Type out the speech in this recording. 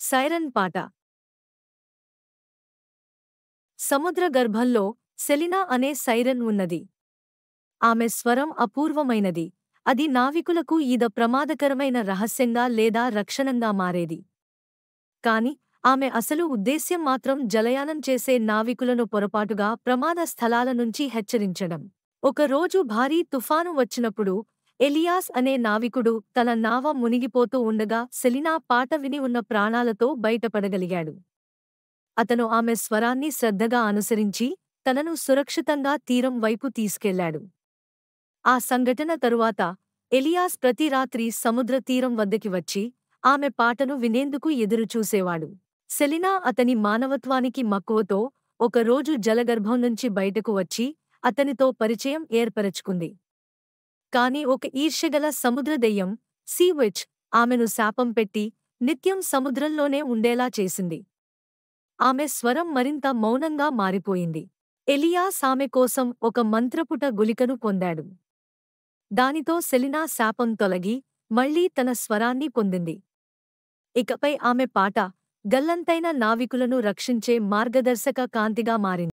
Siren పాట. సముద్ర గర్భంలో సెలినా అనే సైరన్ ఉన్నది. ఆమె స్వరం అపూర్వమైనది. అది నావికులకు ప్రమాదకరమైన రహస్యంగా లేదా రక్షణంగా మారేది. కాని ఆమె అసలు ఉద్దేశ్యం మాత్రం జలయానం చేసే నావికులను పొరపాటుగా ప్రమాద స్థలాల నుంచి హెచ్చరించడం. ఒక రోజు భారీ తుఫాను వచ్చినప్పుడు ఎలియాస్ అనే నావికుడు తన నావ మునిగిపోతూ ఉండగా సెలినా పాట విని ఉన్న ప్రాణాలతో బయటపడగలిగాడు. అతను ఆమె స్వరాన్ని శ్రద్ధగా అనుసరించి తనను సురక్షితంగా తీరం వైపు తీసుకెళ్లాడు. ఆ సంఘటన తరువాత ఎలియాస్ ప్రతి రాత్రి సముద్ర తీరం వద్దకి వచ్చి ఆమె పాటను వినేందుకు ఎదురుచూసేవాడు. సెలినా అతని మానవత్వానికి మక్కువతో ఒకరోజు జలగర్భం నుంచి బయటకు వచ్చి అతనితో పరిచయం ఏర్పరచుకుంది. కాని ఒక ఈర్ష్యగల సముద్రదెయ్యం, సీ విచ్, ఆమెను శాపం పెట్టి నిత్యం సముద్రంలోనే ఉండేలా చేసింది. ఆమె స్వరం మరింత మౌనంగా మారిపోయింది. ఎలియాస్ ఆమె కోసం ఒక మంత్రపుట గుళికను పొందాడు. దానితో సెలినా శాపం తొలగి మళ్లీ తన స్వరాన్ని పొందింది. ఇకపై ఆమె పాట గల్లంతైన నావికులను రక్షించే మార్గదర్శక కాంతిగా మారింది.